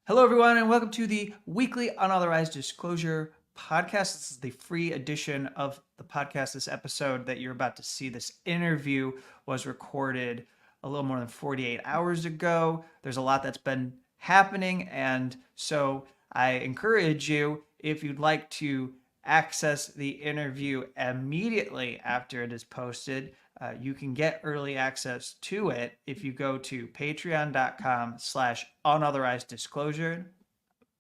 Hello, everyone, and welcome to the weekly Unauthorized Disclosure podcast. This is the free edition of the podcast. This episode that you're about to see, this interview, was recorded a little more than 48 hours ago. There's a lot that's been happening, and so I encourage you, if you'd like to access the interview immediately after it is posted, you can get early access to it if you go to patreon.com/unauthorized disclosure,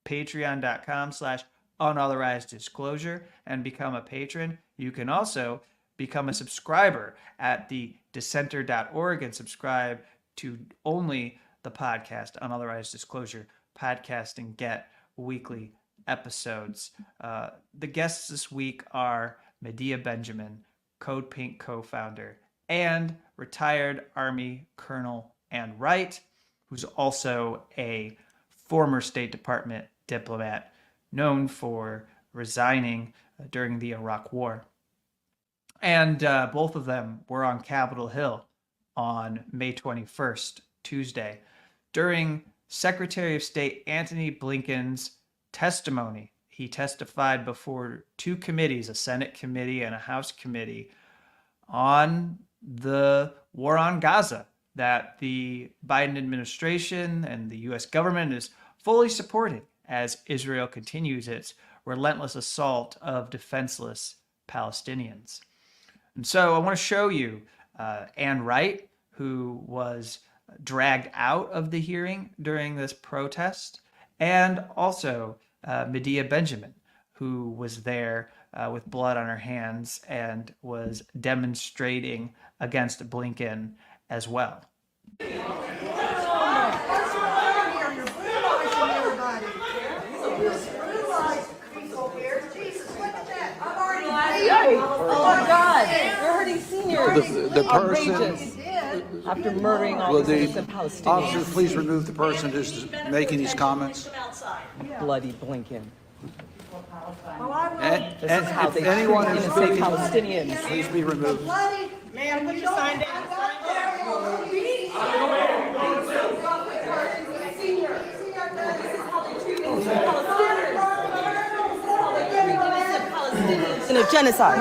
patreon.com/unauthorized disclosure, and become a patron. You can also become a subscriber at the dissenter.org and subscribe to only the podcast, Unauthorized Disclosure podcast, and get weekly episodes. The guests this week are Medea Benjamin, CODEPINK co-founder, and retired Army Colonel Ann Wright, who's also a former State Department diplomat known for resigning during the Iraq War. And both of them were on Capitol Hill on May 21st, Tuesday, during Secretary of State Antony Blinken's testimony. He testified before two committees, a Senate committee and a House committee, on the war on Gaza that the Biden administration and the U.S. government is fully supporting as Israel continues its relentless assault of defenseless Palestinians. And so I want to show you Ann Wright, who was dragged out of the hearing during this protest, and also Medea Benjamin, who was there with blood on her hands and was demonstrating against Blinken as well. Oh my God! You're hurting seniors. The person. Outrageous. After murdering all these innocent Palestinians. Officer, please remove the person who's making these comments. Bloody Blinken. This And is how if they anyone treat is innocent speaking, Palestinians. please be removed. Ma'am, put your sign down. In a genocide.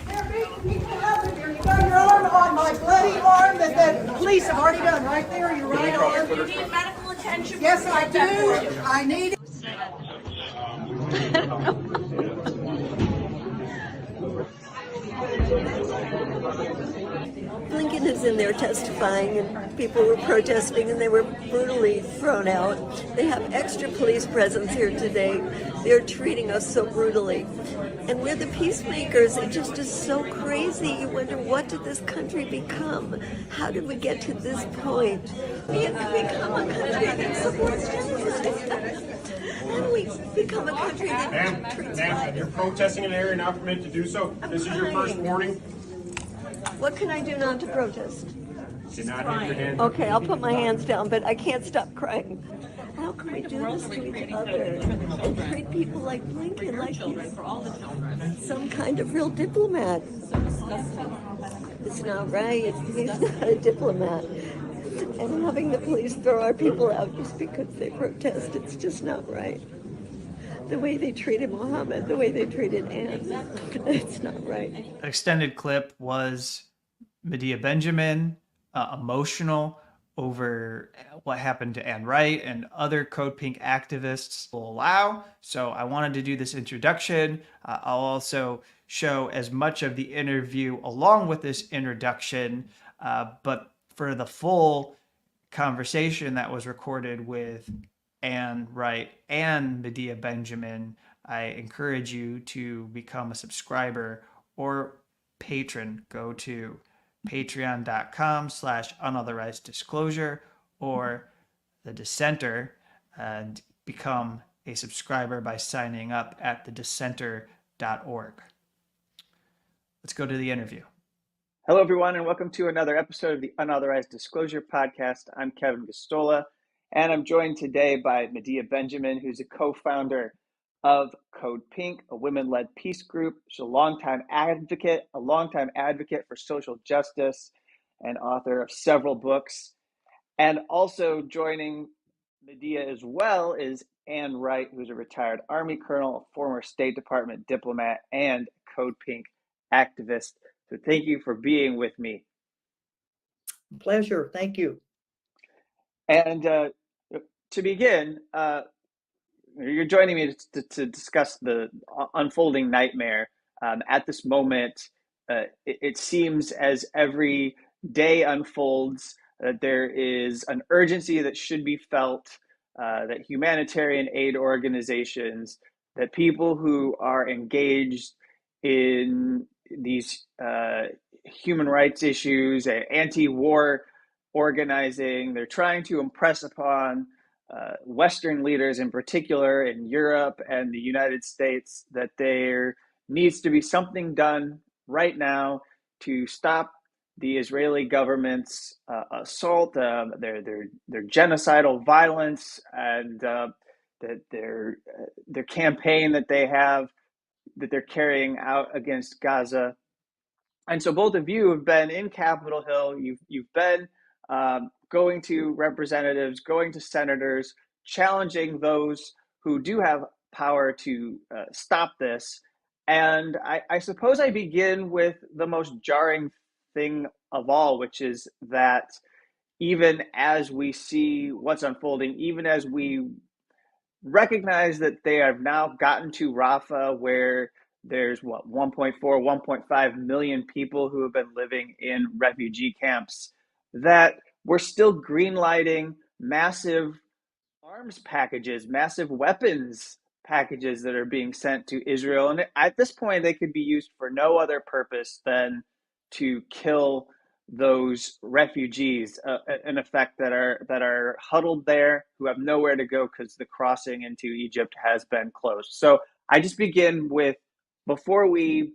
They're beating people up in there. You got your arm on my bloody arm that the police have already done right there. Your right arm. You need medical attention. Yes, I do. I need it. Blinken is in there testifying, and people were protesting, and they were brutally thrown out. They have extra police presence here today. They're treating us so brutally. And we're the peacemakers. It just is so crazy. You wonder, what did this country become? How did we get to this point? We have become a country that supports genocide. And we become a country that treats Ma'am, you're protesting in an area not permitted to do so. This is your first warning. What can I do not to protest? Do not hit your hand. Okay, I'll put my hands down, but I can't stop crying. How can we do this to each other and treat people like Blinken like he's some kind of real diplomat? It's not right. He's not a diplomat. And having the police throw our people out just because they protest, it's just not right. The way they treated Mohammed, the way they treated Ann, it's not right. An extended clip was Medea Benjamin, emotional over what happened to Ann Wright and other CODEPINK activists will allow. So I wanted to do this introduction. I'll also show as much of the interview along with this introduction, but for the full conversation that was recorded with Ann Wright and Medea Benjamin, I encourage you to become a subscriber or patron. Go to patreon.com/unauthorized disclosure or the dissenter and become a subscriber by signing up at thedissenter.org. Let's go to the interview. Hello, everyone, and welcome to another episode of the Unauthorized Disclosure podcast. I'm Kevin Gosztola, and I'm joined today by Medea Benjamin, who's a co-founder of CODEPINK, a women-led peace group. She's a longtime advocate for social justice, and author of several books. And also joining Medea as well is Ann Wright, who's a retired Army colonel, a former State Department diplomat, and CODEPINK activist. So thank you for being with me. Pleasure. Thank you. And to begin, you're joining me to discuss the unfolding nightmare. At this moment, it seems as every day unfolds that there is an urgency that should be felt, that humanitarian aid organizations, that people who are engaged in these human rights issues, anti-war organizing, they're trying to impress upon Western leaders in particular in Europe and the United States that there needs to be something done right now to stop the Israeli government's assault, their genocidal violence, and their campaign that they have, that they're carrying out against Gaza. And so both of you have been in Capitol Hill. You've been going to representatives, going to senators, challenging those who do have power to stop this. And I suppose I begin with the most jarring thing of all, which is that even as we see what's unfolding, even as we recognize that they have now gotten to Rafah, where there's 1.4, 1.5 million people who have been living in refugee camps, that we're still greenlighting massive arms packages, massive weapons packages that are being sent to Israel. And at this point, they could be used for no other purpose than to kill those refugees, in effect, that are huddled there, who have nowhere to go because the crossing into Egypt has been closed. So I just begin with, before we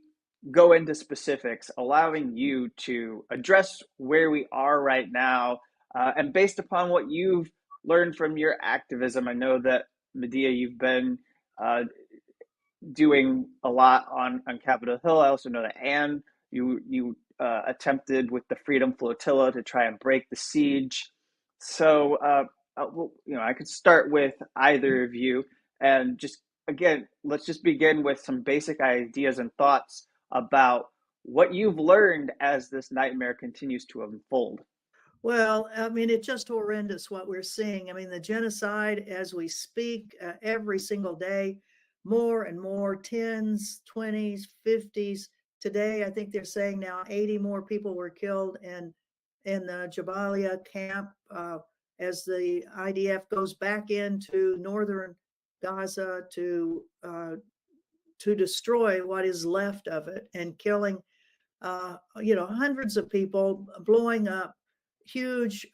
go into specifics, allowing you to address where we are right now, and based upon what you've learned from your activism. I know that, Medea, you've been doing a lot on Capitol Hill. I also know that Ann, you attempted with the Freedom Flotilla to try and break the siege. So, I could start with either of you, and just again, let's just begin with some basic ideas and thoughts about what you've learned as this nightmare continues to unfold. Well, I mean, it's just horrendous what we're seeing. I mean, the genocide as we speak, every single day, more and more, 10s, 20s, 50s. Today, I think they're saying now 80 more people were killed in the Jabalia camp as the IDF goes back into northern Gaza to destroy what is left of it, and killing hundreds of people, blowing up huge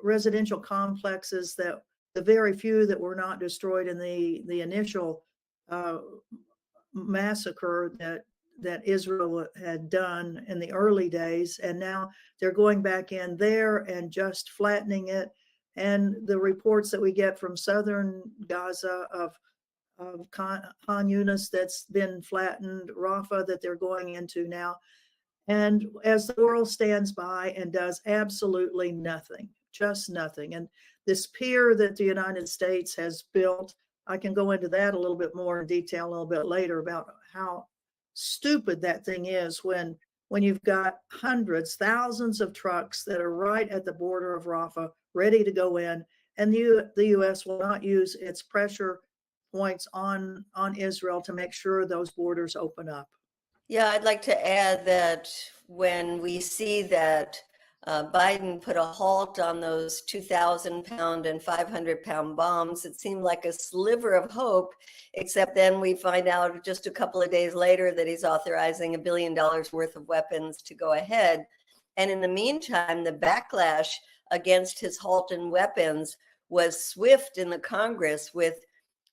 residential complexes, that the very few that were not destroyed in the initial massacre that Israel had done in the early days. And now they're going back in there and just flattening it. And the reports that we get from southern Gaza of Khan Yunis that's been flattened, Rafah that they're going into now. And as the world stands by and does absolutely nothing, just nothing. And this pier that the United States has built, I can go into that a little bit more in detail a little bit later about how stupid that thing is when you've got hundreds, thousands of trucks that are right at the border of Rafah, ready to go in, and the U.S. will not use its pressure points on Israel to make sure those borders open up. Yeah, I'd like to add that when we see that Biden put a halt on those 2,000-pound and 500-pound bombs, it seemed like a sliver of hope, except then we find out just a couple of days later that he's authorizing $1 billion worth of weapons to go ahead. And in the meantime, the backlash against his halt in weapons was swift in the Congress, with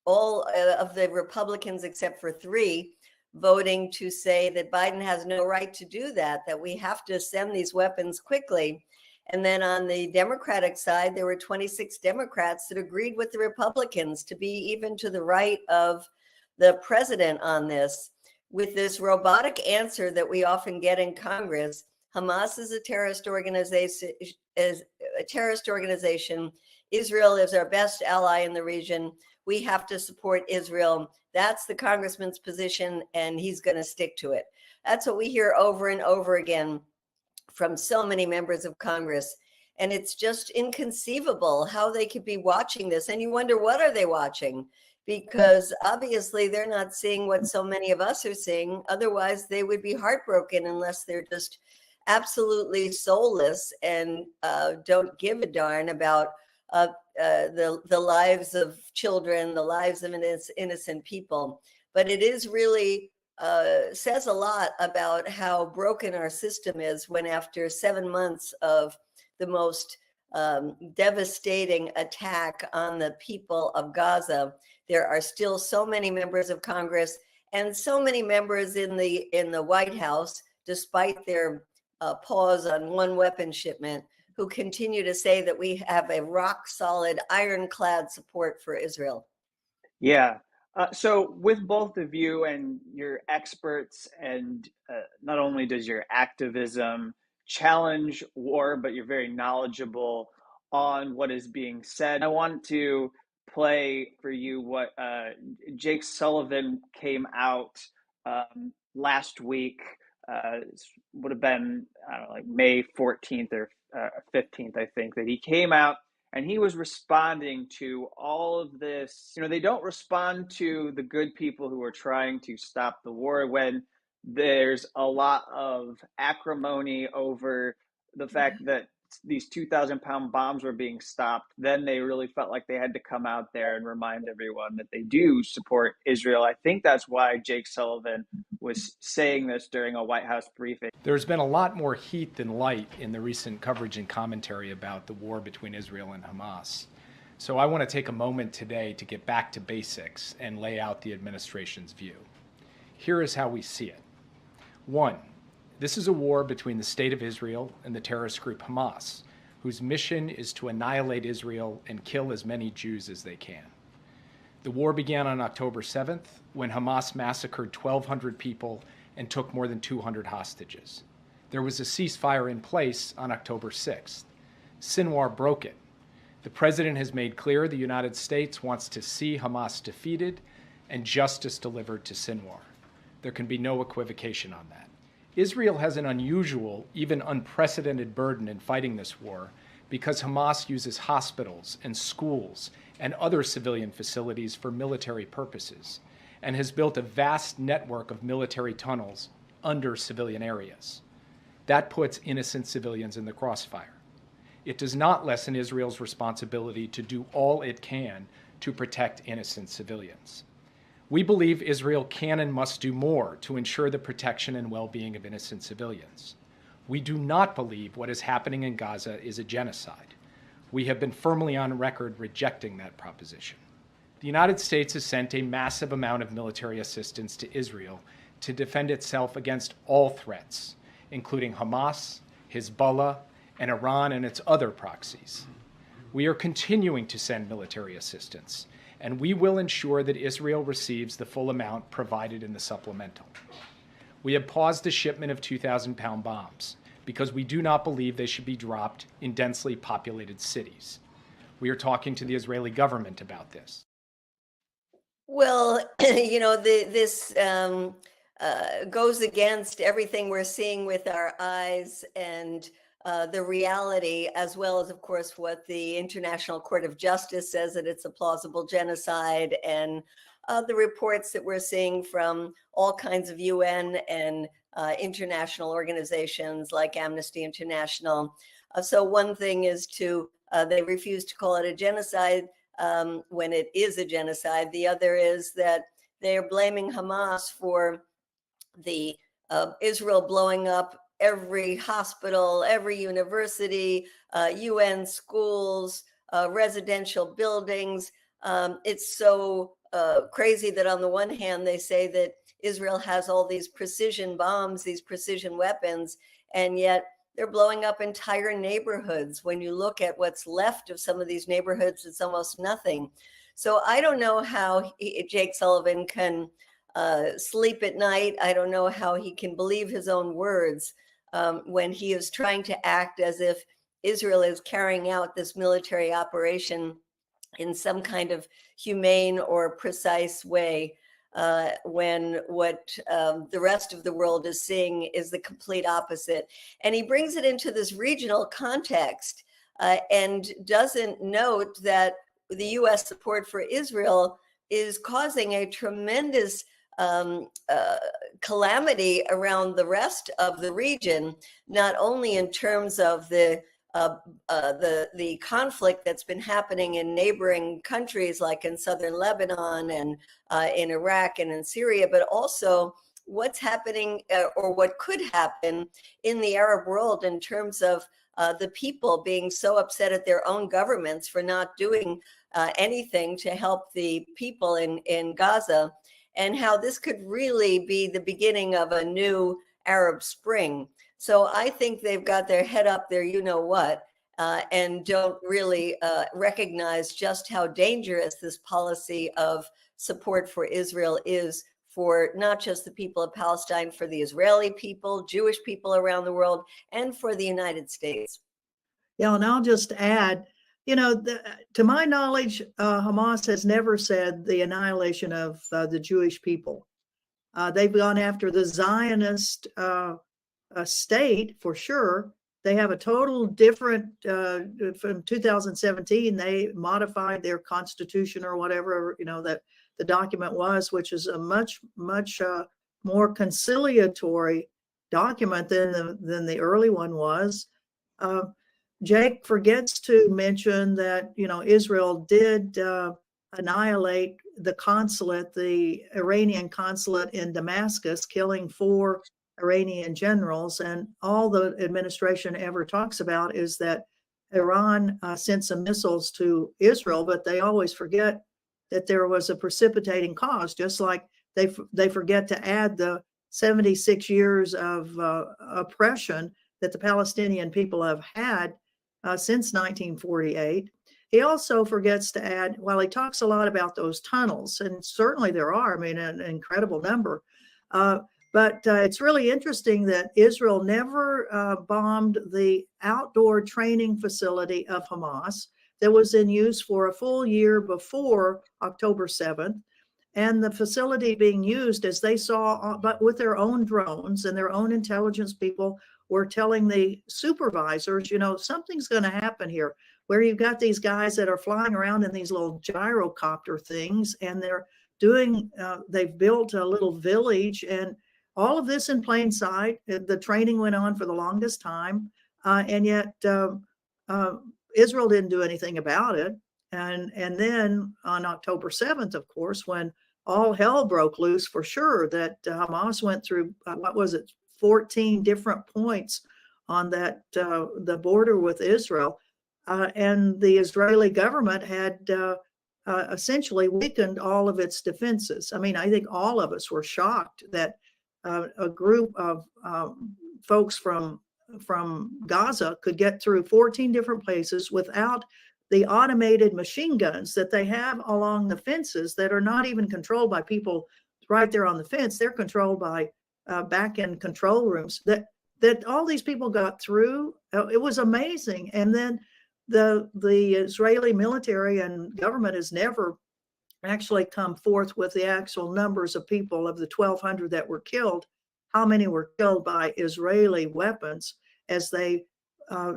all of the Republicans except for 3 voting to say that Biden has no right to do that we have to send these weapons quickly. And then on the Democratic side, there were 26 Democrats that agreed with the Republicans to be even to the right of the president on this, with this robotic answer that we often get in Congress. Hamas is a terrorist organization, a terrorist organization. Israel is our best ally in the region. We have to support Israel. That's the congressman's position, and he's going to stick to it. That's what we hear over and over again from so many members of Congress. And it's just inconceivable how they could be watching this. And you wonder, what are they watching? Because obviously they're not seeing what so many of us are seeing. Otherwise, they would be heartbroken unless they're just absolutely soulless and don't give a darn about the lives of children, the lives of innocent people. But it is really says a lot about how broken our system is when, after 7 months of the most devastating attack on the people of Gaza, there are still so many members of Congress and so many members in the White House, despite their pause on one weapon shipment, who continue to say that we have a rock solid, ironclad support for Israel. Yeah. So with both of you and your experts, and not only does your activism challenge war, but you're very knowledgeable on what is being said. I want to play for you what Jake Sullivan came out last week. Would have been, I don't know, like May 14th or 15th, I think, that he came out. And he was responding to all of this. You know, they don't respond to the good people who are trying to stop the war when there's a lot of acrimony over the fact that these 2,000-pound bombs were being stopped. Then they really felt like they had to come out there and remind everyone that they do support Israel. I think that's why Jake Sullivan was saying this during a White House briefing. There's been a lot more heat than light in the recent coverage and commentary about the war between Israel and Hamas. So I want to take a moment today to get back to basics and lay out the administration's view. Here is how we see it. 1, this is a war between the State of Israel and the terrorist group Hamas, whose mission is to annihilate Israel and kill as many Jews as they can. The war began on October 7th, when Hamas massacred 1,200 people and took more than 200 hostages. There was a ceasefire in place on October 6th. Sinwar broke it. The president has made clear the United States wants to see Hamas defeated and justice delivered to Sinwar. There can be no equivocation on that. Israel has an unusual, even unprecedented burden in fighting this war because Hamas uses hospitals and schools and other civilian facilities for military purposes and has built a vast network of military tunnels under civilian areas. That puts innocent civilians in the crossfire. It does not lessen Israel's responsibility to do all it can to protect innocent civilians. We believe Israel can and must do more to ensure the protection and well-being of innocent civilians. We do not believe what is happening in Gaza is a genocide. We have been firmly on record rejecting that proposition. The United States has sent a massive amount of military assistance to Israel to defend itself against all threats, including Hamas, Hezbollah, and Iran and its other proxies. We are continuing to send military assistance, and we will ensure that Israel receives the full amount provided in the supplemental. We have paused the shipment of 2,000-pound bombs because we do not believe they should be dropped in densely populated cities. We are talking to the Israeli government about this. Well, you know, this goes against everything we're seeing with our eyes and the reality, as well as, of course, what the International Court of Justice says, that it's a plausible genocide, and the reports that we're seeing from all kinds of UN and international organizations like Amnesty International. So one thing is they refuse to call it a genocide when it is a genocide. The other is that they are blaming Hamas for the Israel blowing up every hospital, every university, UN schools, residential buildings. It's so crazy that on the one hand, they say that Israel has all these precision bombs, these precision weapons, and yet they're blowing up entire neighborhoods. When you look at what's left of some of these neighborhoods, it's almost nothing. So I don't know how Jake Sullivan can sleep at night. I don't know how he can believe his own words when he is trying to act as if Israel is carrying out this military operation in some kind of humane or precise way, when what the rest of the world is seeing is the complete opposite. And he brings it into this regional context, and doesn't note that the U.S. support for Israel is causing a tremendous calamity around the rest of the region, not only in terms of the conflict that's been happening in neighboring countries like in southern Lebanon and in Iraq and in Syria, but also what's happening or what could happen in the Arab world in terms of the people being so upset at their own governments for not doing anything to help the people in Gaza, and how this could really be the beginning of a new Arab Spring. So I think they've got their head up there, you know what, and don't really recognize just how dangerous this policy of support for Israel is for not just the people of Palestine, for the Israeli people, Jewish people around the world, and for the United States. Yeah, and I'll just add, to my knowledge, Hamas has never said the annihilation of the Jewish people. They've gone after the Zionist state for sure. They have a total different, from 2017, they modified their constitution or whatever, that the document was, which is a much more conciliatory document than the early one was. Jake forgets to mention that, Israel did annihilate the consulate, the Iranian consulate in Damascus, killing 4 Iranian generals. And all the administration ever talks about is that Iran sent some missiles to Israel, but they always forget that there was a precipitating cause, just like they forget to add the 76 years of oppression that the Palestinian people have had since 1948. He also forgets to add, while he talks a lot about those tunnels, and certainly there are, an incredible number, but it's really interesting that Israel never bombed the outdoor training facility of Hamas that was in use for a full year before October 7th. And the facility being used, as they saw, but with their own drones and their own intelligence people were telling the supervisors, something's going to happen here, where you've got these guys that are flying around in these little gyrocopter things, and they've built a little village, and all of this in plain sight. The training went on for the longest time, and yet Israel didn't do anything about it. And then on October 7th, of course, when all hell broke loose, for sure, that Hamas went through, 14 different points on that the border with Israel, and the Israeli government had essentially weakened all of its defenses. I think all of us were shocked that a group of folks from Gaza could get through 14 different places without the automated machine guns that they have along the fences that are not even controlled by people right there on the fence. They're controlled by back in control rooms. That all these people got through. It was amazing. And then the Israeli military and government has never actually come forth with the actual numbers of people, of the 1,200 that were killed, how many were killed by Israeli weapons, as they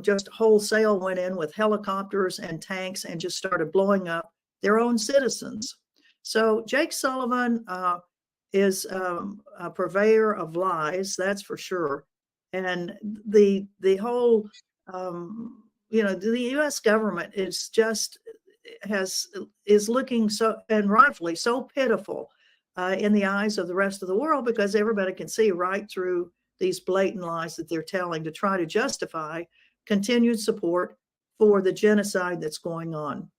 just wholesale went in with helicopters and tanks and just started blowing up their own citizens. So Jake Sullivan is a purveyor of lies, that's for sure. And the whole, the U.S. government is looking so, and rightfully so, pitiful in the eyes of the rest of the world, because everybody can see right through these blatant lies that they're telling to try to justify continued support for the genocide that's going on.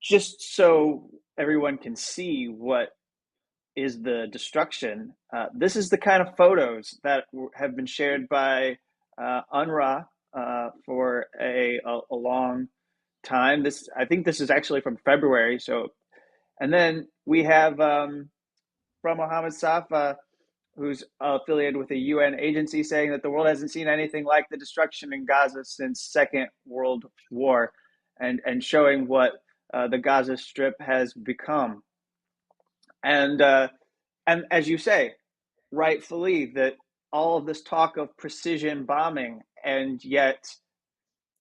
Just so everyone can see what is the destruction, this is the kind of photos that have been shared by UNRWA for a long time. I think this is actually from February. So, and then we have from Mohammed Safa who's affiliated with a UN agency, saying that the world hasn't seen anything like the destruction in Gaza since Second World War, and showing what the Gaza Strip has become. And as you say, rightfully, that all of this talk of precision bombing, and yet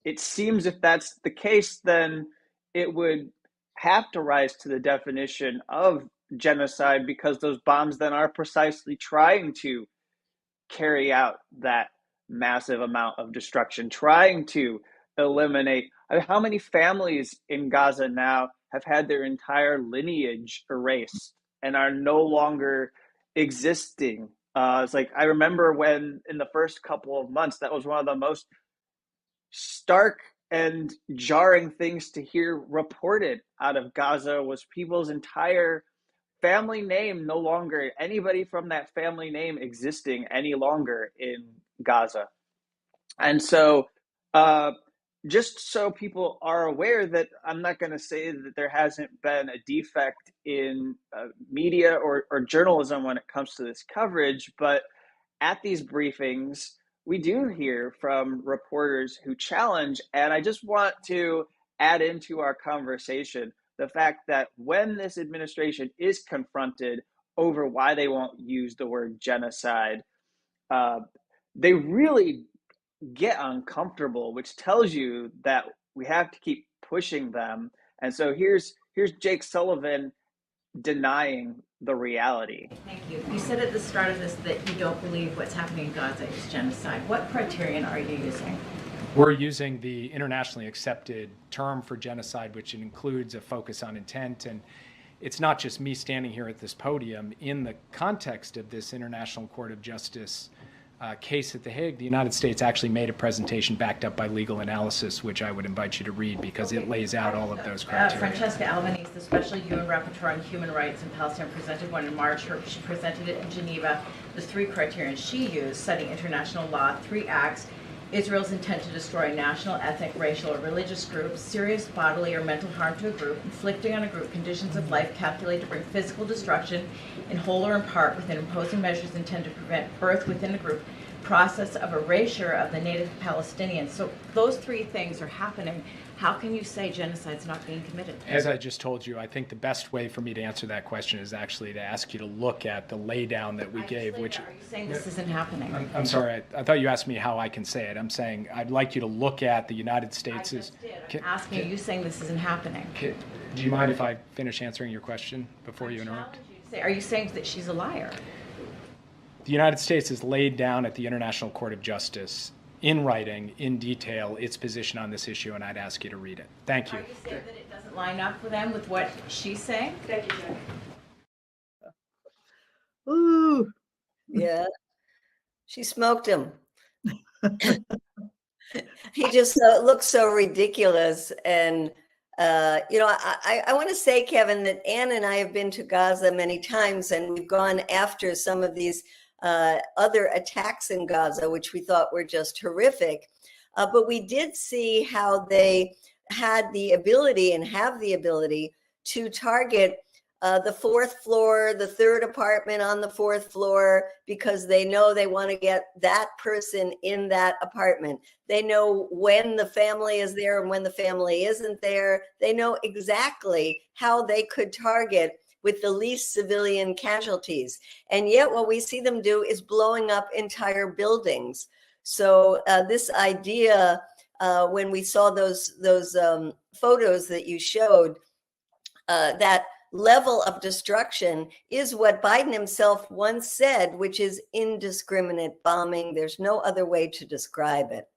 it seems if that's the case, then it would have to rise to the definition of genocide, because those bombs then are precisely trying to carry out that massive amount of destruction, trying to eliminate. I mean, how many families in Gaza now have had their entire lineage erased and are no longer existing? It's like, I remember when in the first couple of months, that was one of the most stark and jarring things to hear reported out of Gaza, was people's entire family name no longer, anybody from that family name existing any longer in Gaza. And so just so people are aware, that I'm not going to say that there hasn't been a defect in media or journalism when it comes to this coverage, but at these briefings, we do hear from reporters who challenge. And I just want to add into our conversation the fact that when this administration is confronted over why they won't use the word genocide, they really get uncomfortable, which tells you that we have to keep pushing them. And so here's Jake Sullivan denying the reality. Thank you. You said at the start of this that you don't believe what's happening in Gaza is genocide. What criterion are you using? We're using the internationally accepted term for genocide, which includes a focus on intent. And it's not just me standing here at this podium. In the context of this International Court of Justice case at The Hague, the United States actually made a presentation backed up by legal analysis, which I would invite you to read, because it lays out all of those criteria. Francesca Albanese, the Special UN Rapporteur on Human Rights in Palestine, presented one in March. She presented it in Geneva. The three criterion she used, citing international law, 3 acts: Israel's intent to destroy national, ethnic, racial, or religious groups, serious bodily or mental harm to a group, inflicting on a group conditions of life calculated to bring physical destruction in whole or in part, within imposing measures intended to prevent birth within the group, process of erasure of the native Palestinians. So those 3 things are happening. How can you say genocide's not being committed? As I just told you, I think the best way for me to answer that question is actually to ask you to look at the laydown that we gave, which... Are you saying this isn't happening? I'm sorry, I thought you asked me how I can say it. I'm saying I'd like you to look at the United States' I just did. I'm asking you saying this isn't happening. Do you mind if I finish answering your question before you interrupt? Are you saying that she's a liar? The United States has laid down at the International Court of Justice in writing, in detail, its position on this issue, and I'd ask you to read it. Thank you. Are you saying that it doesn't line up for them with what she's saying? Thank you, Jen. Ooh. Yeah, she smoked him. He just looks so ridiculous. And, I want to say, Kevin, that Ann and I have been to Gaza many times, and we've gone after some of these other attacks in Gaza, which we thought were just horrific. But we did see how they had the ability and have the ability to target the 4th floor, the 3rd apartment on the 4th floor, because they know they want to get that person in that apartment. They know when the family is there and when the family isn't there. They know exactly how they could target with the least civilian casualties. And yet what we see them do is blowing up entire buildings. So this idea, when we saw those photos that you showed, that level of destruction is what Biden himself once said, which is indiscriminate bombing. There's no other way to describe it.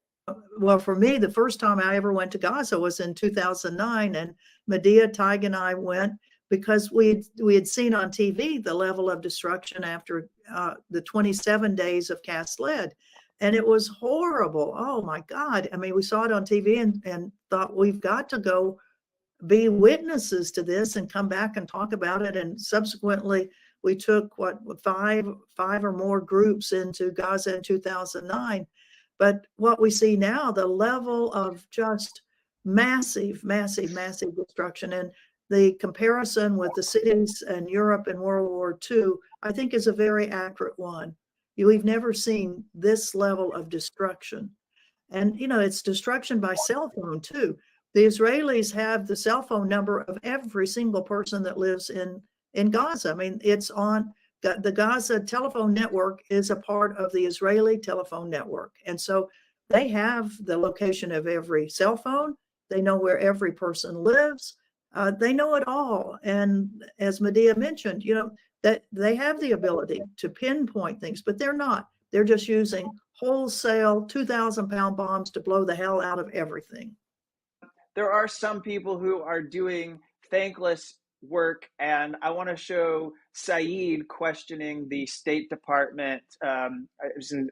Well, for me, the first time I ever went to Gaza was in 2009, and Medea, Tig, and I went because we had seen on TV the level of destruction after the 27 days of cast lead. And it was horrible. Oh my God. I mean, we saw it on TV and thought, we've got to go be witnesses to this and come back and talk about it. And subsequently, we took five or more groups into Gaza in 2009. But what we see now, the level of just massive destruction. And the comparison with the cities in Europe in World War II, I think, is a very accurate one. We've never seen this level of destruction. And, it's destruction by cell phone too. The Israelis have the cell phone number of every single person that lives in Gaza. I mean, it's on the Gaza telephone network is a part of the Israeli telephone network. And so they have the location of every cell phone. They know where every person lives. They know it all. And as Medea mentioned, that they have the ability to pinpoint things, but they're not. They're just using wholesale 2,000-pound bombs to blow the hell out of everything. There are some people who are doing thankless work, and I want to show Saeed questioning the State Department. I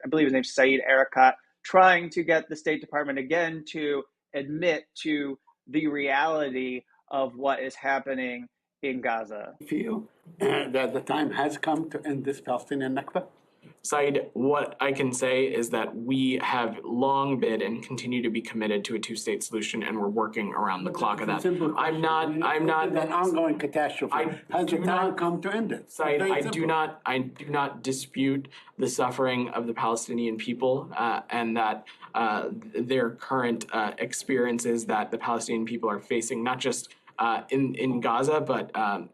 believe his name's Saeed Erekat, trying to get the State Department again to admit to the reality of what is happening in Gaza. Feel that the time has come to end this Palestinian Nakba? Saeed, what I can say is that we have long been and continue to be committed to a two-state solution, and we're working around the clock of that. I'm not an ongoing catastrophe. Has the time come to end it? Saeed, I do not dispute the suffering of the Palestinian people and that their current experiences that the Palestinian people are facing, not just in Gaza, but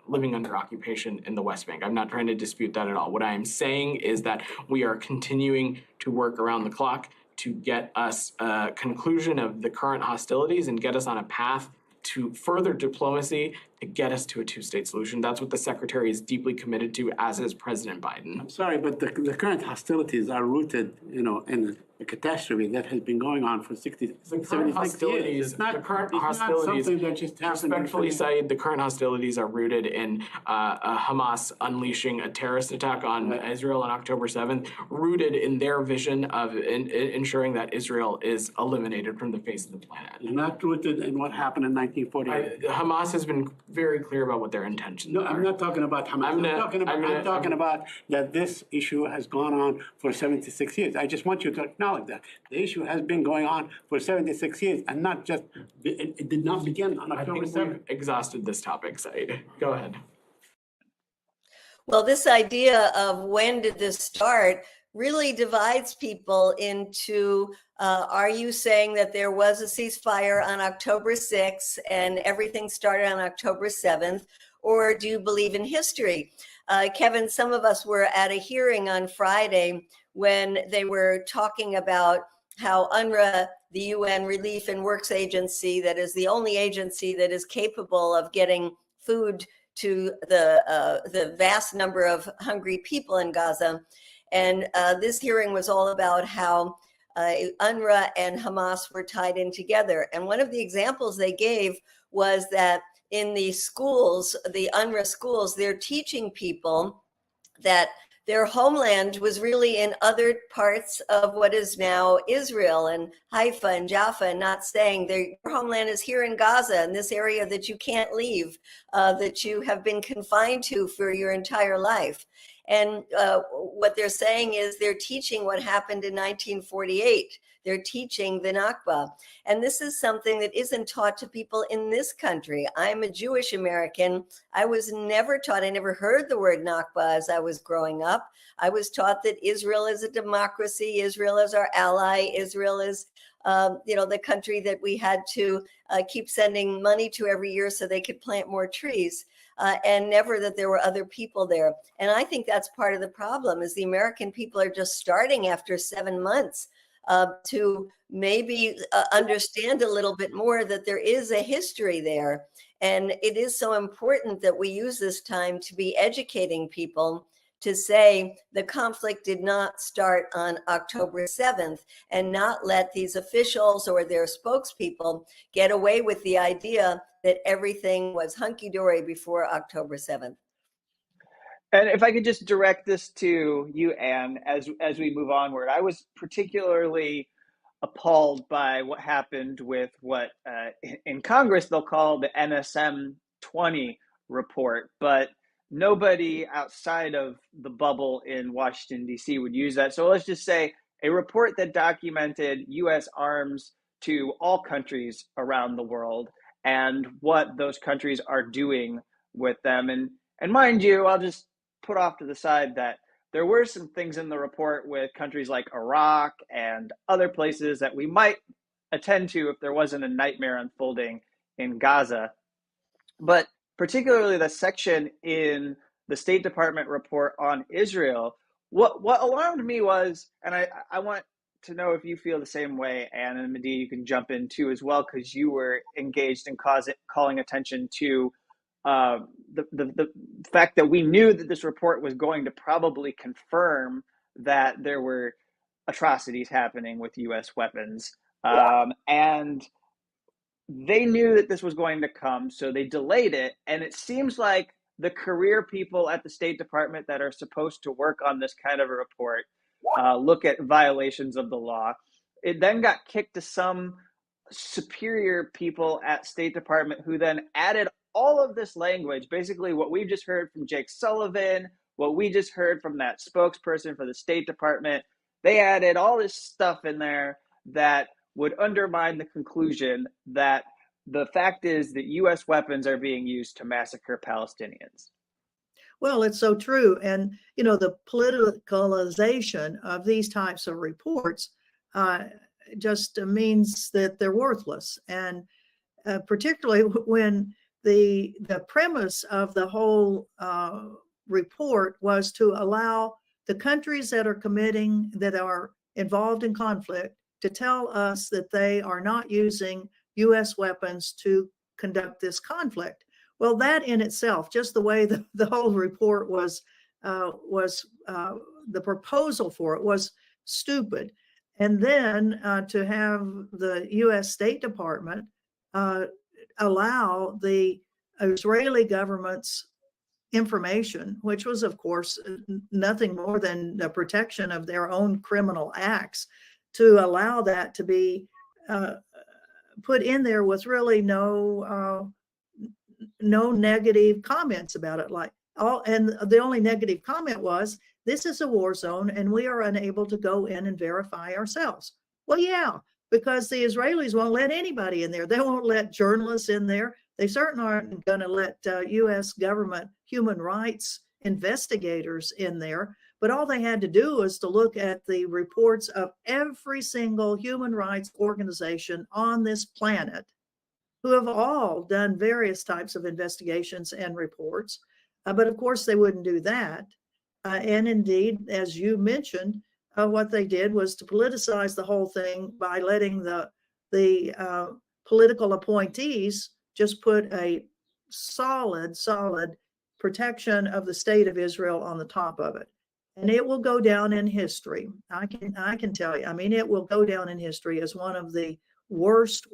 living under occupation in the West Bank. I'm not trying to dispute that at all. What I am saying is that we are continuing to work around the clock to get us a conclusion of the current hostilities and get us on a path to further diplomacy to get us to a two-state solution. That's what the Secretary is deeply committed to, as is President Biden. I'm sorry, but the current hostilities are rooted, in a catastrophe that has been going on for 76 years. The current hostilities, something that just happened. Respectfully, Saeed, the current hostilities are rooted in Hamas unleashing a terrorist attack on Israel on October 7th, rooted in their vision of ensuring that Israel is eliminated from the face of the planet. It's not rooted in what happened in 1948. Hamas has been very clear about what their intentions are. No, I'm not talking about Hamas. I'm talking about that this issue has gone on for 76 years. I just want you to acknowledge that. The issue has been going on for 76 years, and not just, it did not begin on October 7th. We've exhausted this topic, Saeed. Go ahead. Well, this idea of when did this start really divides people into, are you saying that there was a ceasefire on October 6th and everything started on October 7th, or do you believe in history? Kevin, some of us were at a hearing on Friday when they were talking about how UNRWA, the UN Relief and Works Agency, that is the only agency that is capable of getting food to the vast number of hungry people in Gaza. And this hearing was all about how UNRWA and Hamas were tied in together. And one of the examples they gave was that in the schools, the UNRWA schools, they're teaching people that their homeland was really in other parts of what is now Israel and Haifa and Jaffa, and not saying their homeland is here in Gaza, in this area that you can't leave, that you have been confined to for your entire life. And what they're saying is they're teaching what happened in 1948. They're teaching the Nakba. And this is something that isn't taught to people in this country. I'm a Jewish American. I was never taught, I never heard the word Nakba as I was growing up. I was taught that Israel is a democracy. Israel is our ally. Israel is, the country that we had to keep sending money to every year so they could plant more trees. And never that there were other people there. And I think that's part of the problem is the American people are just starting after 7 months to maybe understand a little bit more that there is a history there. And it is so important that we use this time to be educating people to say the conflict did not start on October 7th and not let these officials or their spokespeople get away with the idea that everything was hunky-dory before October 7th. And if I could just direct this to you, Ann, as we move onward, I was particularly appalled by what happened with what in Congress they'll call the NSM 20 report, but nobody outside of the bubble in Washington, D.C. would use that. So let's just say a report that documented U.S. arms to all countries around the world and what those countries are doing with them. And mind you, I'll just put off to the side that there were some things in the report with countries like Iraq and other places that we might attend to if there wasn't a nightmare unfolding in Gaza. But particularly the section in the State Department report on Israel, what alarmed me was, and I want to know if you feel the same way, Ann, and Medea, you can jump in too as well, because you were engaged in calling attention to the fact that we knew that this report was going to probably confirm that there were atrocities happening with U.S. weapons. And they knew that this was going to come, so they delayed it. And it seems like the career people at the State Department that are supposed to work on this kind of a report look at violations of the law. It then got kicked to some superior people at State Department who then added all of this language, basically what we've just heard from Jake Sullivan, what we just heard from that spokesperson for the State Department. They added all this stuff in there that would undermine the conclusion that the fact is that U.S. weapons are being used to massacre Palestinians. Well, it's so true. And, you know, the politicalization of these types of reports just means that they're worthless. And particularly when the premise of the whole report was to allow the countries that are involved in conflict to tell us that they are not using U.S. weapons to conduct this conflict. Well, that in itself, just the way the whole report was the proposal for it was stupid. And then to have the U.S. State Department allow the Israeli government's information, which was, of course, nothing more than the protection of their own criminal acts, to allow that to be put in there with really no negative comments about it. And the only negative comment was, this is a war zone and we are unable to go in and verify ourselves. Well, yeah, because the Israelis won't let anybody in there. They won't let journalists in there. They certainly aren't going to let U.S. government human rights investigators in there. But all they had to do was to look at the reports of every single human rights organization on this planet, who have all done various types of investigations and reports. But of course, they wouldn't do that. And indeed, as you mentioned, what they did was to politicize the whole thing by letting the political appointees just put a solid protection of the state of Israel on the top of it. And it will go down in history. I can tell you, I mean, it will go down in history as one of the worst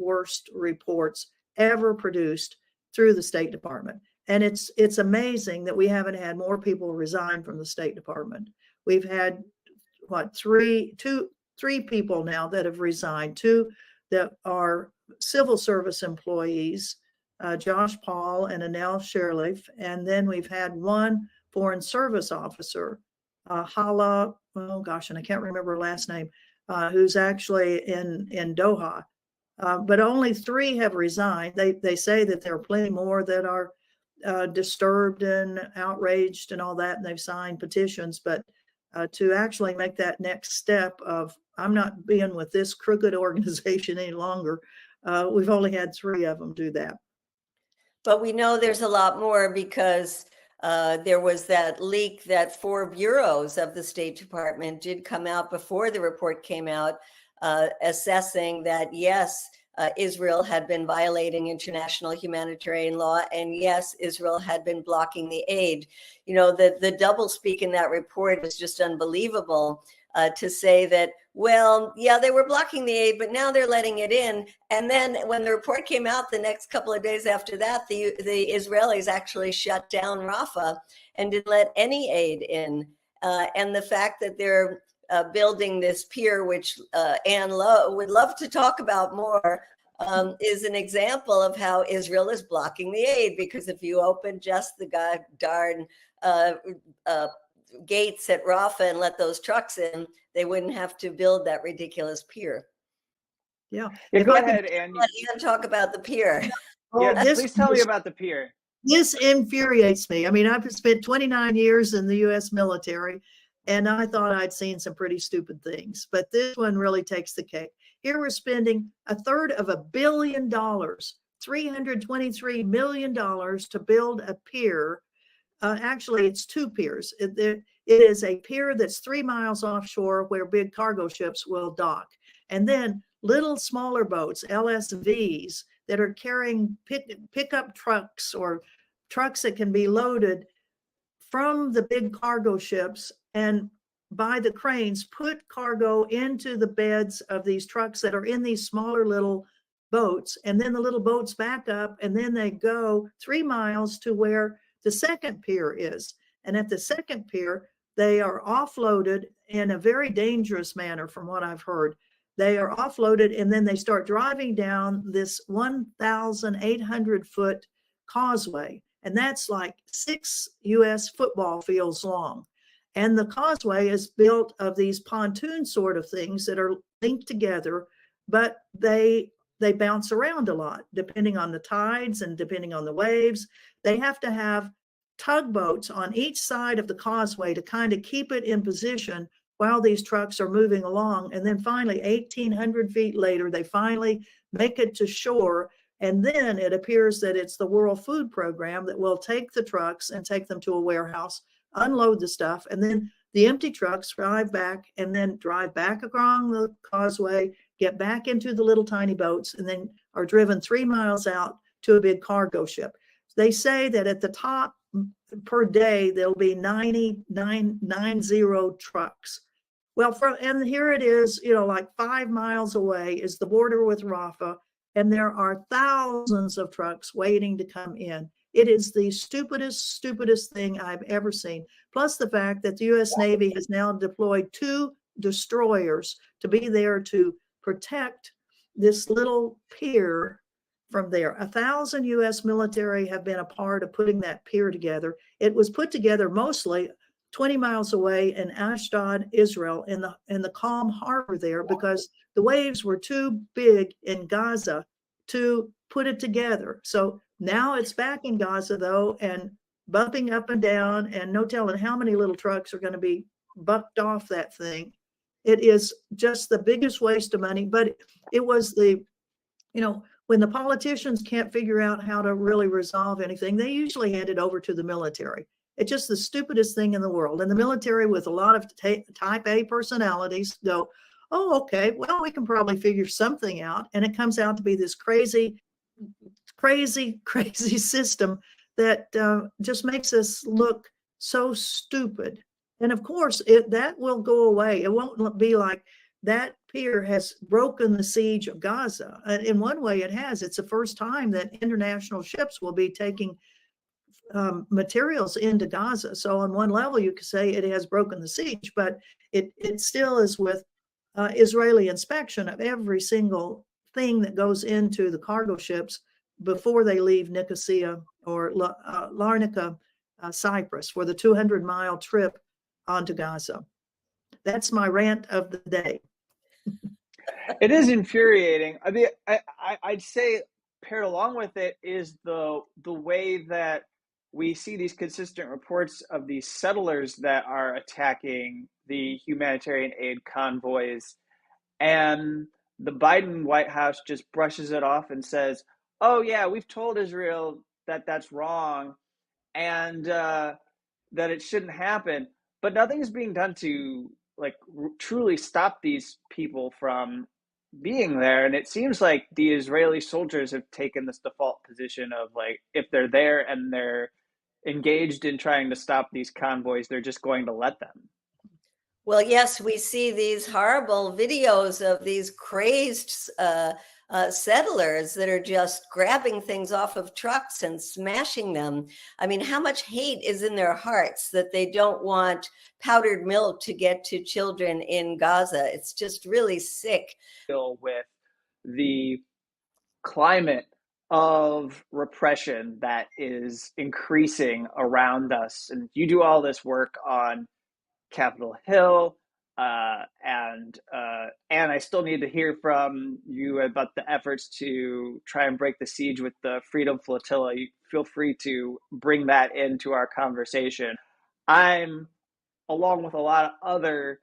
reports ever produced through the State Department. And it's amazing that we haven't had more people resign from the State Department. We've had three people now that have resigned, two that are civil service employees, Josh Paul and Anel Sherliff, and then we've had one foreign service officer, Hala, oh gosh, and I can't remember her last name, who's actually in Doha. But only 3 have resigned. They say that there are plenty more that are disturbed and outraged and all that, and they've signed petitions. But to actually make that next step of, I'm not being with this crooked organization any longer, we've only had 3 of them do that. But we know there's a lot more, because there was that leak that 4 bureaus of the State Department did come out before the report came out, assessing that, yes, Israel had been violating international humanitarian law, and yes, Israel had been blocking the aid. You know, the doublespeak in that report is just unbelievable, to say that, well, yeah, they were blocking the aid, but now they're letting it in. And then when the report came out the next couple of days after that, the Israelis actually shut down Rafah and didn't let any aid in. And the fact that they're building this pier, which Ann would love to talk about more, is an example of how Israel is blocking the aid. Because if you open just the darn gates at Rafah and let those trucks in, they wouldn't have to build that ridiculous pier. Yeah. Go ahead, Ann. Let Ann talk about the pier. Oh, Yes, please tell me about the pier. This infuriates me. I mean, I've spent 29 years in the U.S. military, and I thought I'd seen some pretty stupid things, but this one really takes the cake. Here we're spending $250 million, $323 million to build a pier. Actually, it's two piers. It is a pier that's 3 miles offshore where big cargo ships will dock. And then little smaller boats, LSVs, that are carrying pickup trucks or trucks that can be loaded from the big cargo ships and by the cranes put cargo into the beds of these trucks that are in these smaller little boats. And then the little boats back up and then they go 3 miles to where the second pier is. And at the second pier, they are offloaded in a very dangerous manner, from what I've heard. They are offloaded and then they start driving down this 1,800 foot causeway. And that's like 6 US football fields long. And the causeway is built of these pontoon sort of things that are linked together, but they bounce around a lot depending on the tides and depending on the waves. They have to have tugboats on each side of the causeway to kind of keep it in position while these trucks are moving along. And then finally, 1,800 feet later, they finally make it to shore. And then it appears that it's the World Food Program that will take the trucks and take them to a warehouse, unload the stuff, and then the empty trucks drive back and then drive back along the causeway, get back into the little tiny boats, and then are driven 3 miles out to a big cargo ship. They say that at the top per day, there'll be 90 trucks. Well, and here it is, like 5 miles away is the border with Rafah, and there are thousands of trucks waiting to come in. It is the stupidest thing I've ever seen. Plus the fact that the U.S. Navy has now deployed 2 destroyers to be there to protect this little pier from there. 1,000 U.S. military have been a part of putting that pier together. It was put together mostly 20 miles away in Ashdod, Israel, in the calm harbor there, because the waves were too big in Gaza to put it together. So now it's back in Gaza, though, and bumping up and down, and no telling how many little trucks are going to be bucked off that thing. It is just the biggest waste of money. But it was when the politicians can't figure out how to really resolve anything, they usually hand it over to the military. It's just the stupidest thing in the world. And the military, with a lot of type A personalities, go, oh, okay, well, we can probably figure something out. And it comes out to be this crazy system that just makes us look so stupid. And of course, that will go away. It won't be like that pier has broken the siege of Gaza. In one way, it has. It's the first time that international ships will be taking materials into Gaza. So on one level, you could say it has broken the siege, but it still is with Israeli inspection of every single thing that goes into the cargo ships before they leave Nicosia or Larnaca, Cyprus, for the 200-mile trip onto Gaza. That's my rant of the day. It is infuriating. I mean, I'd say paired along with it is the way that we see these consistent reports of these settlers that are attacking the humanitarian aid convoys, and the Biden White House just brushes it off and says, oh yeah, we've told Israel that that's wrong and that it shouldn't happen, but nothing is being done to truly stop these people from being there. And it seems like the Israeli soldiers have taken this default position of if they're there and they're engaged in trying to stop these convoys, they're just going to let them. Well, yes, we see these horrible videos of these crazed settlers that are just grabbing things off of trucks and smashing them. I mean, how much hate is in their hearts that they don't want powdered milk to get to children in Gaza? It's just really sick. With the climate of repression that is increasing around us, and you do all this work on Capitol Hill, And I still need to hear from you about the efforts to try and break the siege with the Freedom Flotilla. You feel free to bring that into our conversation. I'm, along with a lot of other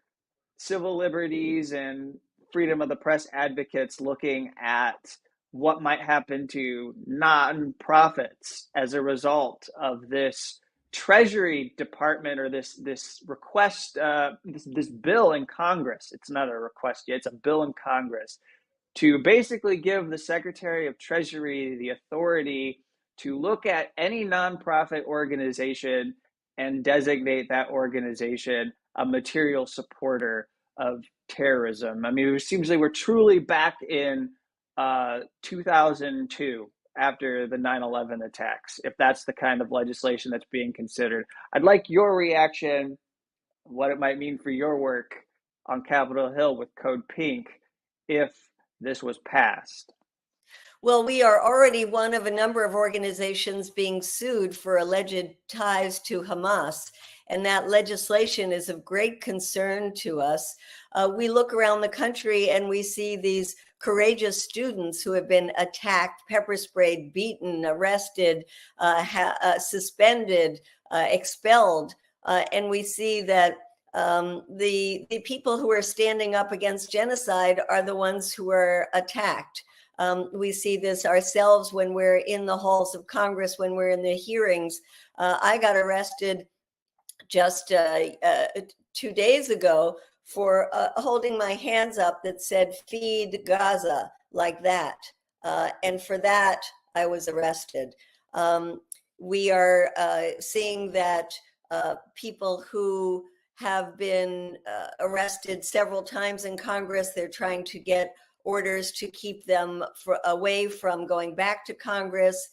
civil liberties and freedom of the press advocates, looking at what might happen to nonprofits as a result of this Treasury Department, or this request, this bill in Congress. It's not a request yet; it's a bill in Congress to basically give the Secretary of Treasury the authority to look at any nonprofit organization and designate that organization a material supporter of terrorism. I mean, it seems like we're truly back in 2002 after the 9/11 attacks, if that's the kind of legislation that's being considered. I'd like your reaction, what it might mean for your work on Capitol Hill with Code Pink if this was passed. Well, we are already one of a number of organizations being sued for alleged ties to Hamas, and that legislation is of great concern to us. We look around the country and we see these courageous students who have been attacked, pepper sprayed, beaten, arrested, suspended, expelled, and we see that the people who are standing up against genocide are the ones who are attacked. We see this ourselves when we're in the halls of Congress, when we're in the hearings. I got arrested just 2 days ago for holding my hands up that said, "Feed Gaza," like that. And for that, I was arrested. We are seeing that people who have been arrested several times in Congress, they're trying to get orders to keep them away from going back to Congress.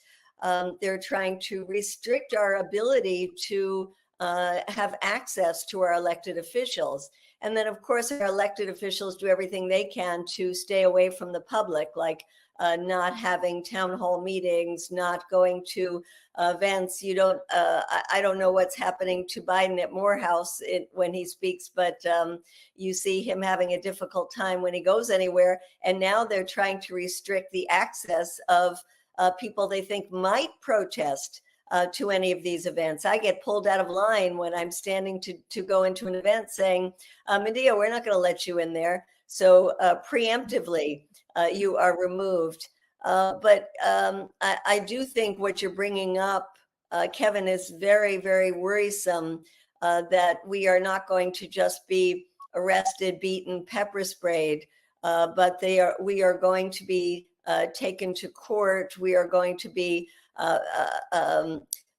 They're trying to restrict our ability to have access to our elected officials. And then, of course, our elected officials do everything they can to stay away from the public, like not having town hall meetings, not going to events. I don't know what's happening to Biden at Morehouse when he speaks, but you see him having a difficult time when he goes anywhere. And now they're trying to restrict the access of people they think might protest to any of these events. I get pulled out of line when I'm standing to go into an event saying, Medea, we're not going to let you in there. So preemptively, you are removed. But I do think what you're bringing up, Kevin, is very, very worrisome, that we are not going to just be arrested, beaten, pepper sprayed, but we are going to be taken to court. We are going to be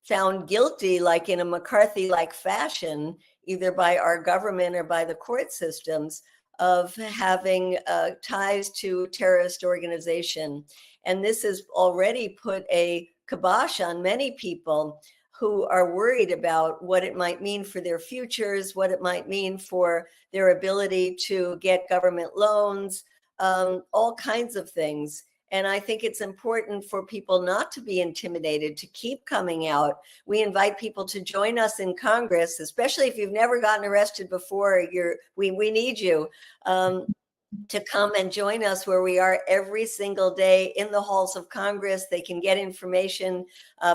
found guilty, like in a McCarthy-like fashion, either by our government or by the court systems, of having ties to a terrorist organization. And this has already put a kibosh on many people who are worried about what it might mean for their futures, what it might mean for their ability to get government loans, all kinds of things. And I think it's important for people not to be intimidated, to keep coming out. We invite people to join us in Congress, especially if you've never gotten arrested before. We need you to come and join us where we are every single day in the halls of Congress. They can get information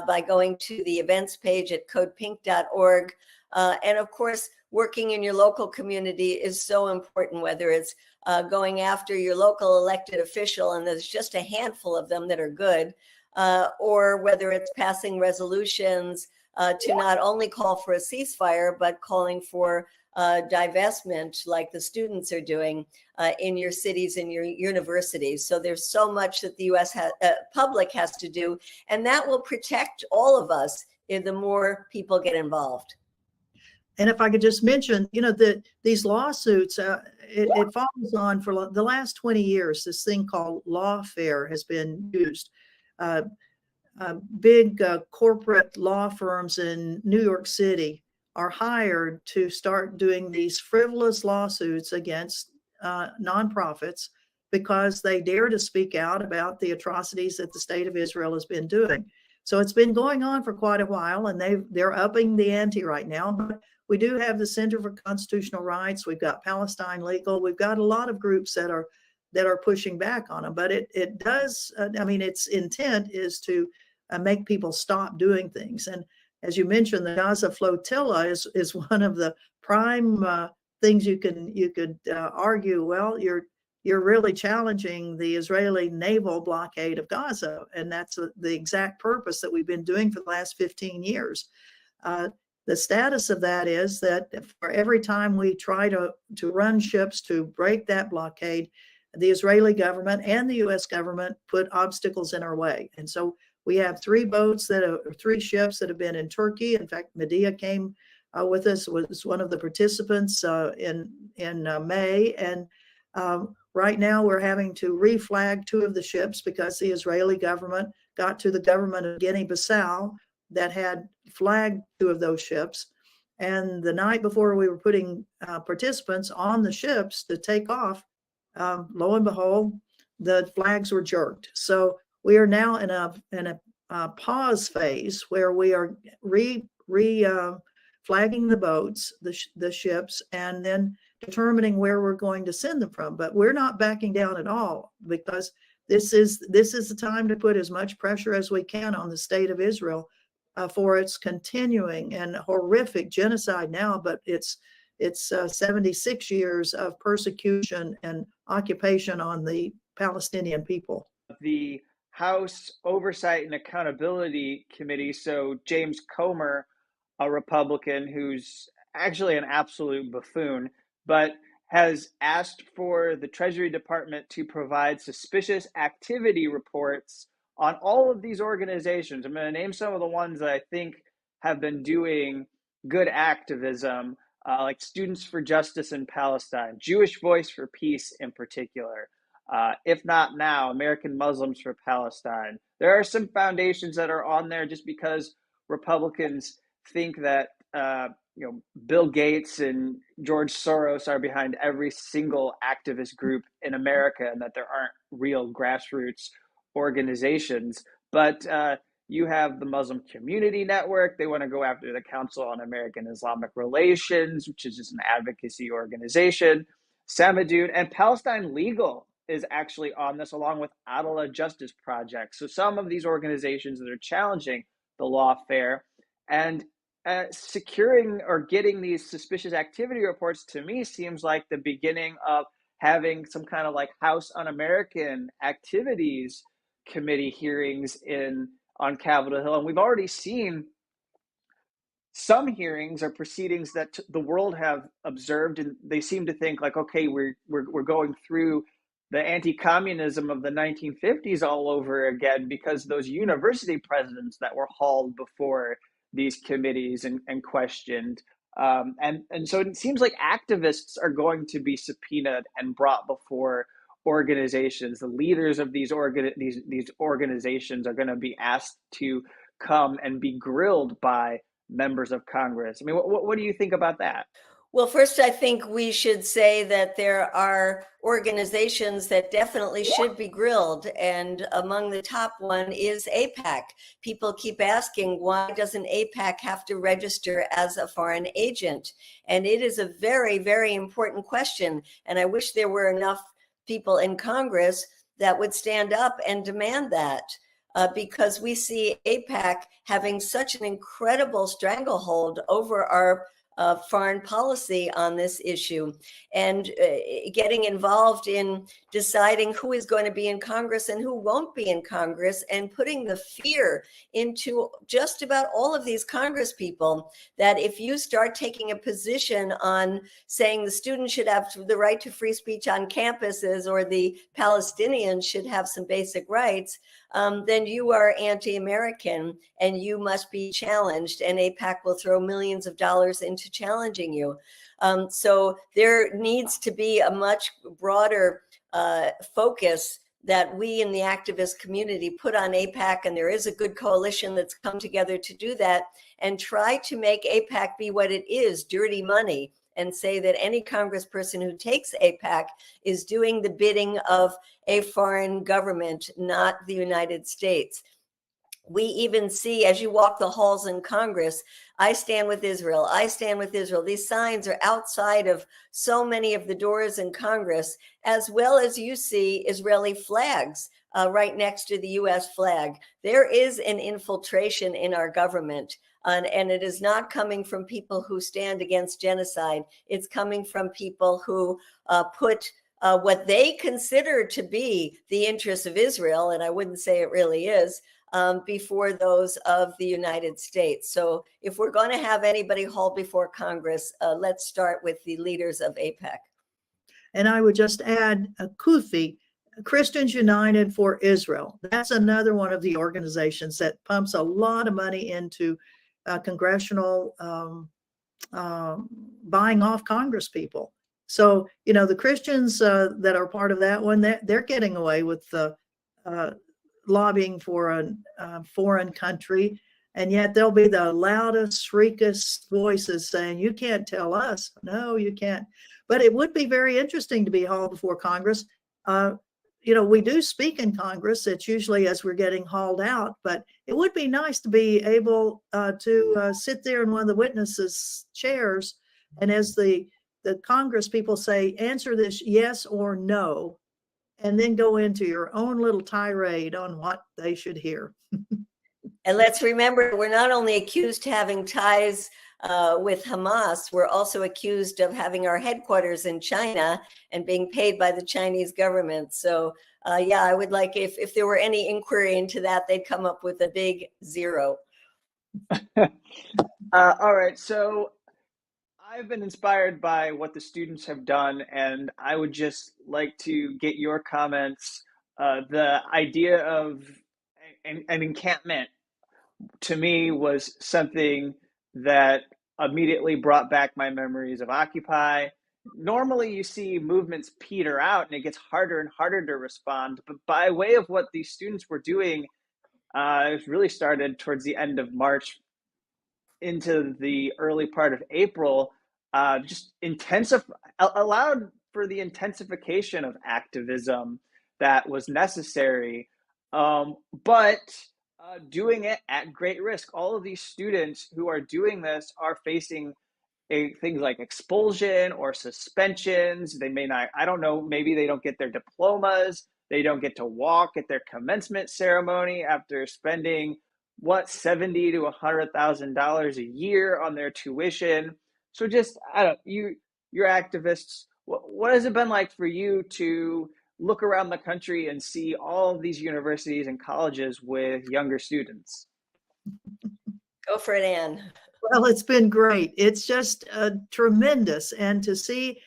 by going to the events page at codepink.org. And of course, working in your local community is so important, whether it's going after your local elected official, and there's just a handful of them that are good, or whether it's passing resolutions to not only call for a ceasefire, but calling for divestment, like the students are doing in your cities and your universities. So there's so much that the U.S. public has to do, and that will protect all of us if the more people get involved. And if I could just mention, that these lawsuits, it follows on for the last 20 years. This thing called lawfare has been used. Big corporate law firms in New York City are hired to start doing these frivolous lawsuits against nonprofits because they dare to speak out about the atrocities that the state of Israel has been doing. So it's been going on for quite a while, and they're upping the ante right now. But we do have the Center for Constitutional Rights. We've got Palestine Legal. We've got a lot of groups that are pushing back on them. But it does. I mean, its intent is to make people stop doing things. And as you mentioned, the Gaza Flotilla is one of the prime things you could argue. Well, you're really challenging the Israeli naval blockade of Gaza, and that's the exact purpose that we've been doing for the last 15 years. The status of that is that for every time we try to run ships to break that blockade, the Israeli government and the U.S. government put obstacles in our way. And so we have 3 ships that have been in Turkey. In fact, Medea came with us, was one of the participants in May. And right now we're having to reflag 2 of the ships because the Israeli government got to the government of Guinea-Bissau that had flagged 2 of those ships. And the night before we were putting participants on the ships to take off, lo and behold, the flags were jerked. So we are now in a pause phase where we are flagging the boats, the ships, and then determining where we're going to send them from. But we're not backing down at all, because this is the time to put as much pressure as we can on the state of Israel for its continuing and horrific genocide now, but it's 76 years of persecution and occupation on the Palestinian people. The House Oversight and Accountability Committee, so James Comer, a Republican who's actually an absolute buffoon, but has asked for the Treasury Department to provide suspicious activity reports on all of these organizations. I'm going to name some of the ones that I think have been doing good activism, like Students for Justice in Palestine, Jewish Voice for Peace in particular, If Not Now, American Muslims for Palestine. There are some foundations that are on there just because Republicans think that Bill Gates and George Soros are behind every single activist group in America, and that there aren't real grassroots organizations. But you have the Muslim Community Network. They want to go after the Council on American Islamic Relations, which is just an advocacy organization. Samadoun and Palestine Legal is actually on this, along with Adala Justice Project. So some of these organizations that are challenging the lawfare, and securing or getting these suspicious activity reports, to me, seems like the beginning of having some kind of like House Un-American Activities Committee hearings on Capitol Hill. And we've already seen some hearings or proceedings that the world have observed, and they seem to think like, okay, we're going through the anti-communism of the 1950s all over again, because those university presidents that were hauled before these committees and questioned. And so it seems like activists are going to be subpoenaed and brought before organizations. The leaders of these organizations are going to be asked to come and be grilled by members of Congress. I mean, what do you think about that? Well, first, I think we should say that there are organizations that definitely should be grilled. And among the top one is AIPAC. People keep asking, why doesn't AIPAC have to register as a foreign agent? And it is a very, very important question. And I wish there were enough people in Congress that would stand up and demand that. Because we see AIPAC having such an incredible stranglehold over our foreign policy on this issue, and getting involved in deciding who is going to be in Congress and who won't be in Congress, and putting the fear into just about all of these Congress people that if you start taking a position on saying the students should have the right to free speech on campuses, or the Palestinians should have some basic rights, then you are anti-American and you must be challenged, and AIPAC will throw millions of dollars into challenging you. So there needs to be a much broader focus that we in the activist community put on AIPAC, and there is a good coalition that's come together to do that, and try to make AIPAC be what it is, dirty money, and say that any congressperson who takes AIPAC is doing the bidding of a foreign government, not the United States. We even see, as you walk the halls in Congress, I stand with Israel, I stand with Israel. These signs are outside of so many of the doors in Congress, as well as you see Israeli flags right next to the US flag. There is an infiltration in our government, and it is not coming from people who stand against genocide. It's coming from people who put what they consider to be the interests of Israel, and I wouldn't say it really is, before those of the United States. So if we're going to have anybody hauled before Congress, let's start with the leaders of AIPAC. And I would just add CUFI, Christians United for Israel. That's another one of the organizations that pumps a lot of money into congressional buying off Congress people. So, you know, the Christians that are part of that one, they're getting away with lobbying for a foreign country, and yet they'll be the loudest, shriekest voices saying, you can't tell us. No, you can't. But it would be very interesting to be hauled before Congress. You know, we do speak in Congress. It's usually as we're getting hauled out, but it would be nice to be able to sit there in one of the witnesses' chairs, and as the Congress people say, answer this yes or no, and then go into your own little tirade on what they should hear. And let's remember, we're not only accused of having ties with Hamas, we're also accused of having our headquarters in China and being paid by the Chinese government. So yeah, I would like, if there were any inquiry into that, they'd come up with a big 0. All right, so I've been inspired by what the students have done, and I would just like to get your comments. The idea of an encampment, to me, was something that immediately brought back my memories of Occupy. Normally, you see movements peter out, and it gets harder and harder to respond. But by way of what these students were doing, it really started towards the end of March into the early part of April, just allowed for the intensification of activism that was necessary, but doing it at great risk. All of these students who are doing this are facing things like expulsion or suspensions. They may not, I don't know, maybe they don't get their diplomas. They don't get to walk at their commencement ceremony after spending $70,000 to $100,000 a year on their tuition. So just, I don't, you're activists. What has it been like for you to look around the country and see all of these universities and colleges with younger students? Go for it, Ann. Well, it's been great. It's just tremendous. And to see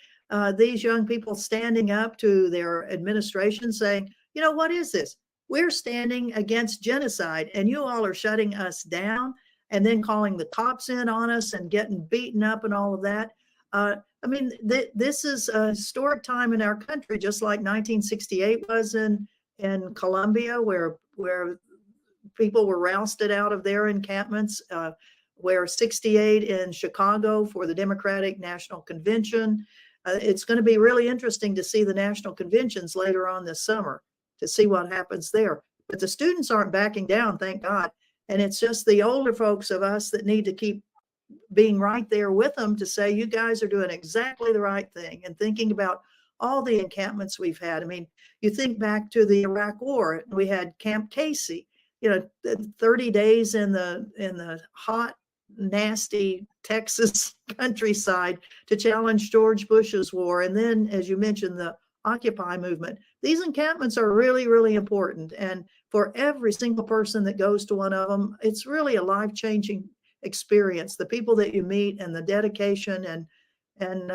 these young people standing up to their administration saying, you know, what is this? We're standing against genocide, and you all are shutting us down, and then calling the cops in on us and getting beaten up and all of that. I mean, this is a historic time in our country, just like 1968 was in Colombia, where people were rousted out of their encampments, where 68 in Chicago for the Democratic National Convention. It's going to be really interesting to see the national conventions later on this summer, to see what happens there. But the students aren't backing down, thank God. And it's just the older folks of us that need to keep being right there with them to say, you guys are doing exactly the right thing, and thinking about all the encampments we've had. I mean, you think back to the Iraq War, we had Camp Casey, you know, 30 days in the hot, nasty Texas countryside to challenge George Bush's war. And then, as you mentioned, the Occupy movement. These encampments are really, really important. And for every single person that goes to one of them, it's really a life-changing experience. The people that you meet and the dedication and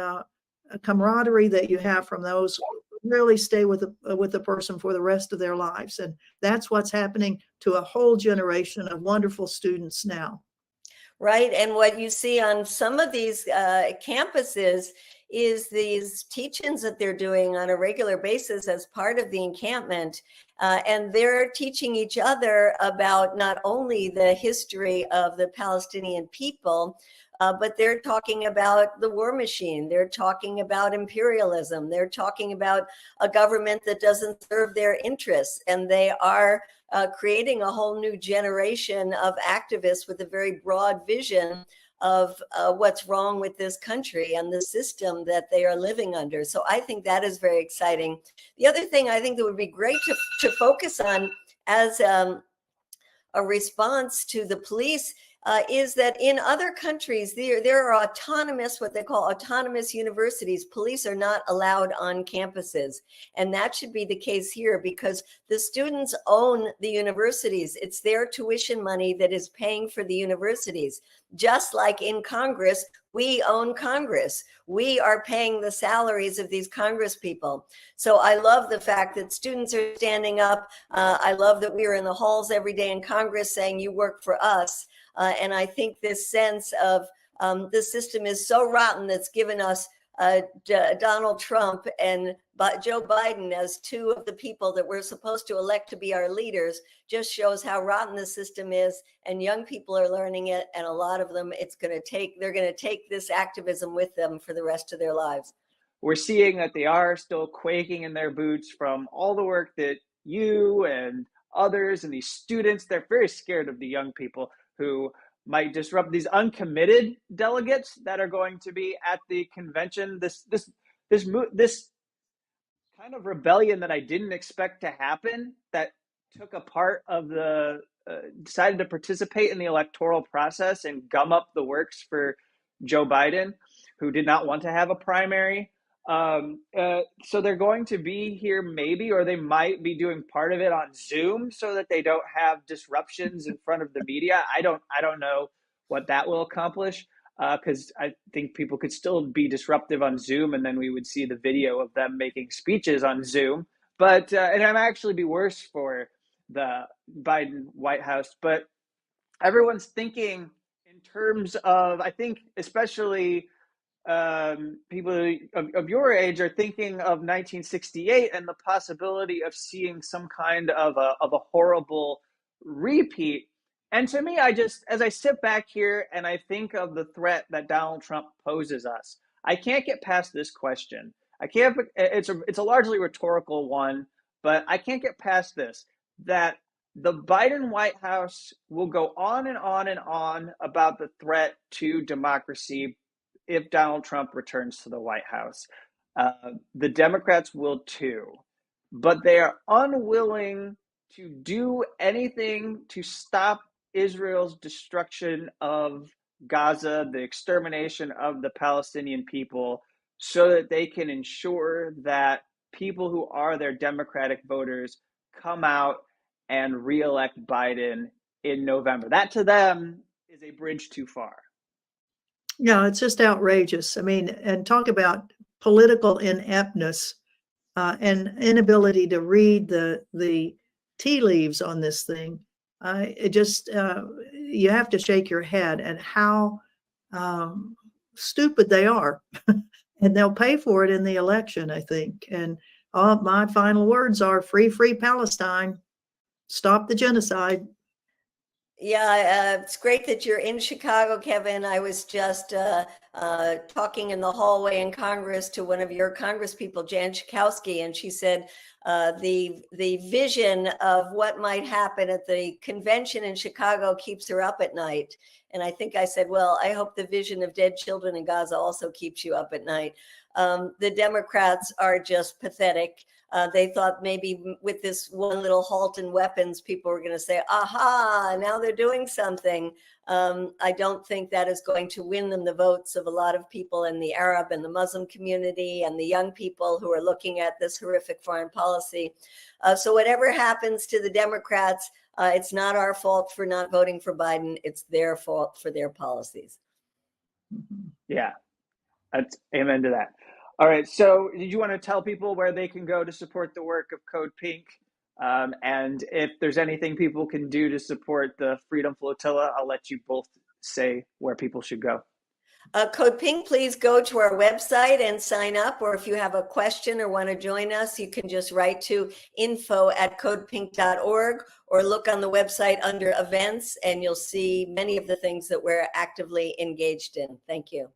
camaraderie that you have from those really stay with the person for the rest of their lives. And that's what's happening to a whole generation of wonderful students now. Right. And what you see on some of these campuses is these teach-ins that they're doing on a regular basis as part of the encampment. And they're teaching each other about not only the history of the Palestinian people, but they're talking about the war machine. They're talking about imperialism. They're talking about a government that doesn't serve their interests. And they are creating a whole new generation of activists with a very broad vision of what's wrong with this country and the system that they are living under. So I think that is very exciting. The other thing I think that would be great to focus on as a response to the police is that in other countries, there are autonomous, what they call autonomous universities. Police are not allowed on campuses. And that should be the case here because the students own the universities. It's their tuition money that is paying for the universities. Just like in Congress, we own Congress. We are paying the salaries of these Congress people. So I love the fact that students are standing up. I love that we are in the halls every day in Congress saying, you work for us. And I think this sense of the system is so rotten that's given us Donald Trump and Joe Biden as two of the people that we're supposed to elect to be our leaders just shows how rotten the system is. And young people are learning it. And a lot of them, they're going to take this activism with them for the rest of their lives. We're seeing that they are still quaking in their boots from all the work that you and others and these students, they're very scared of the young people who might disrupt these uncommitted delegates that are going to be at the convention. This kind of rebellion that I didn't expect to happen, that took a part of the decided to participate in the electoral process and gum up the works for Joe Biden, who did not want to have a primary. So they're going to be here maybe, or they might be doing part of it on Zoom so that they don't have disruptions in front of the media. I don't know what that will accomplish because I think people could still be disruptive on Zoom, and then we would see the video of them making speeches on Zoom. But and it might actually be worse for the Biden White House. But everyone's thinking in terms of, I think, especially people of your age are thinking of 1968 and the possibility of seeing some kind of a horrible repeat. And to me, as I sit back here and I think of the threat that Donald Trump poses us, I can't get past this question. It's a largely rhetorical one, but I can't get past this, that the Biden White House will go on and on and on about the threat to democracy if Donald Trump returns to the White House. The Democrats will too, but they are unwilling to do anything to stop Israel's destruction of Gaza, the extermination of the Palestinian people, so that they can ensure that people who are their Democratic voters come out and re-elect Biden in November. That to them is a bridge too far. Yeah, it's just outrageous. I mean, and talk about political ineptness and inability to read the tea leaves on this thing. You have to shake your head at how stupid they are. And they'll pay for it in the election, I think. And my final words are free Palestine. Stop the genocide. Yeah, it's great that you're in Chicago, Kevin. I was just talking in the hallway in Congress to one of your Congress people, Jan Schakowsky, and she said the vision of what might happen at the convention in Chicago keeps her up at night. And I think I said, well, I hope the vision of dead children in Gaza also keeps you up at night. The Democrats are just pathetic. They thought maybe with this one little halt in weapons, people were going to say, aha, now they're doing something. I don't think that is going to win them the votes of a lot of people in the Arab and the Muslim community and the young people who are looking at this horrific foreign policy. So whatever happens to the Democrats, it's not our fault for not voting for Biden. It's their fault for their policies. Yeah, that's amen to that. All right. So did you want to tell people where they can go to support the work of Code Pink? And if there's anything people can do to support the Freedom Flotilla, I'll let you both say where people should go. Code Pink, please go to our website and sign up, or if you have a question or want to join us, you can just write to info@codepink.org or look on the website under events and you'll see many of the things that we're actively engaged in. Thank you.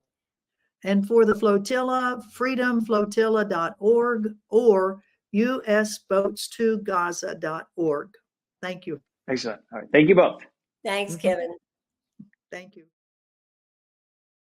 And for the flotilla, freedomflotilla.org or usboats2gaza.org. Thank you. Excellent. All right. Thank you both. Thanks, Kevin. Thank you.